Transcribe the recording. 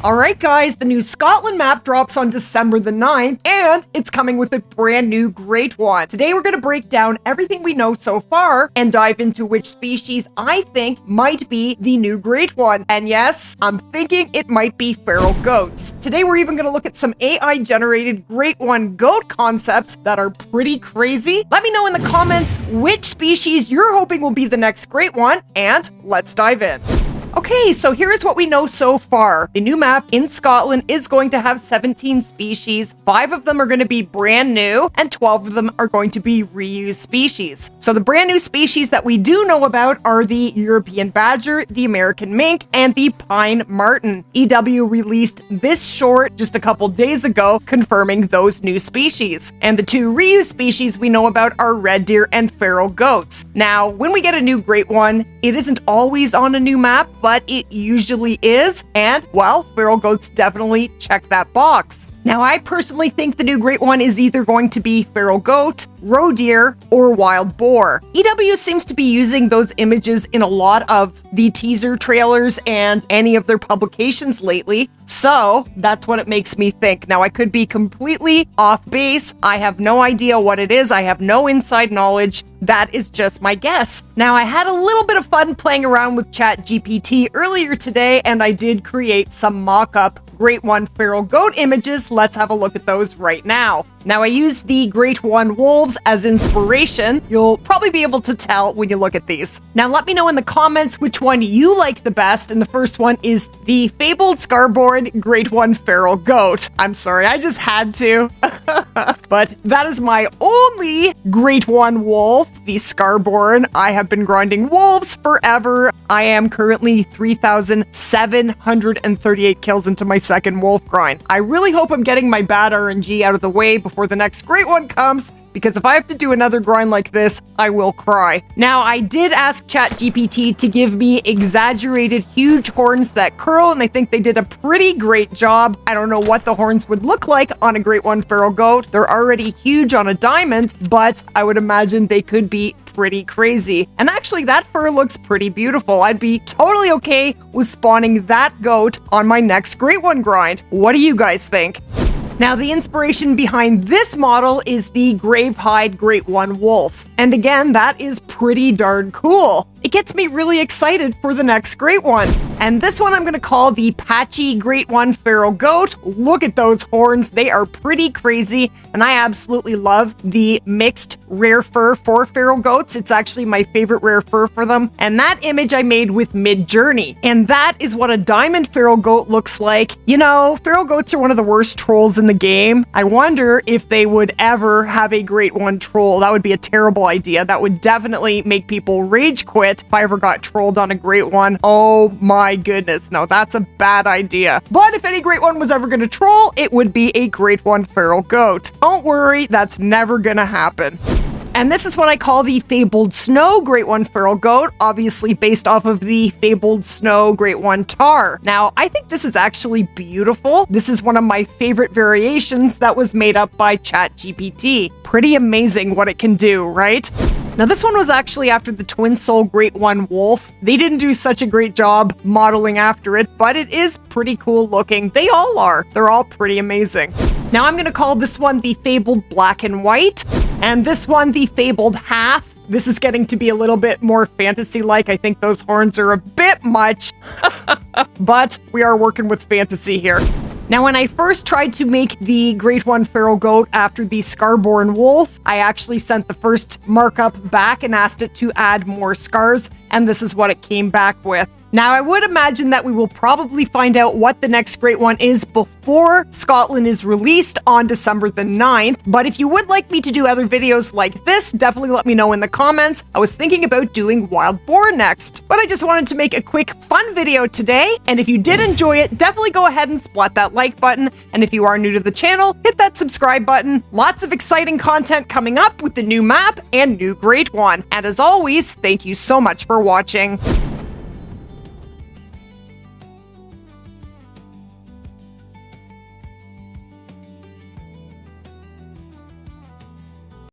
Alright guys, the new Scotland map drops on December the 9th, and it's coming with a brand new great one. Today we're going to break down everything we know so far and dive into which species I think might be the new great one. And yes, I'm thinking it might be feral goats. Today we're even going to look at some AI-generated great one goat concepts that are pretty crazy. Let me know in the comments which species you're hoping will be the next great one, and let's dive in. Okay, so here's what we know so far. The new map in Scotland is going to have 17 species. 5 of them are going to be brand new, and 12 of them are going to be reused species. So the brand new species that we do know about are the European badger, the American mink, and the pine marten. EW released this short just a couple days ago, confirming those new species. And the 2 reused species we know about are red deer and feral goats. Now, when we get a new great one, it isn't always on a new map, but it usually is, and, well, feral goats definitely check that box. Now, I personally think the new great one is either going to be feral goat, roe deer, or wild boar. EW seems to be using those images in a lot of the teaser trailers and any of their publications lately, so that's what it makes me think. Now, I could be completely off base. I have no idea what it is. I have no inside knowledge. That is just my guess. Now, I had a little bit of fun playing around with ChatGPT earlier today, and I did create some mock-up Great One feral goat images. Let's have a look at those right now. Now, I used the Great One wolves as inspiration. You'll probably be able to tell when you look at these. Now, let me know in the comments which one you like the best, and the first one is the fabled Scarborough Great One feral goat. I'm sorry, I just had to. But that is my only Great One wolf, the Scarborough. I have been grinding wolves forever. I am currently 3,738 kills into my second wolf grind. I really hope I'm getting my bad RNG out of the way before the next great one comes, because if I have to do another grind like this, I will cry. Now, I did ask ChatGPT to give me exaggerated huge horns that curl, and I think they did a pretty great job. I don't know what the horns would look like on a Great One feral goat. They're already huge on a diamond, but I would imagine they could be pretty crazy. And actually, that fur looks pretty beautiful. I'd be totally okay with spawning that goat on my next Great One grind. What do you guys think? Now, the inspiration behind this model is the Gravehide Great One Wolf. And again, that is pretty darn cool. It gets me really excited for the next great one. And this one I'm going to call the Patchy Great One Feral Goat. Look at those horns. They are pretty crazy. And I absolutely love the mixed rare fur for feral goats. It's actually my favorite rare fur for them. And that image I made with Midjourney. And that is what a diamond feral goat looks like. You know, feral goats are one of the worst trolls in the game. I wonder if they would ever have a Great One troll. That would be a terrible idea. That would definitely make people rage quit if I ever got trolled on a Great One. Oh my goodness. No, that's a bad idea. But if any Great One was ever going to troll, it would be a Great One feral goat. Don't worry, that's never going to happen. And this is what I call the Fabled Snow Great One feral goat, obviously based off of the Fabled Snow Great One tar. Now, I think this is actually beautiful. This is one of my favorite variations that was made up by ChatGPT. Pretty amazing what it can do, right? Now, this one was actually after the Twin Soul Great One Wolf. They didn't do such a great job modeling after it, but it is pretty cool looking. They all are. They're all pretty amazing. Now, I'm going to call this one the Fabled Black and White, and this one the Fabled Half. This is getting to be a little bit more fantasy-like. I think those horns are a bit much, but we are working with fantasy here. Now, when I first tried to make the Great One feral goat after the Scarborough wolf, I actually sent the first markup back and asked it to add more scars, and this is what it came back with. Now, I would imagine that we will probably find out what the next great one is before Scotland is released on December the 9th. But if you would like me to do other videos like this, definitely let me know in the comments. I was thinking about doing wild boar next, but I just wanted to make a quick fun video today. And if you did enjoy it, definitely go ahead and splat that like button. And if you are new to the channel, hit that subscribe button. Lots of exciting content coming up with the new map and new great one. And as always, thank you so much for watching.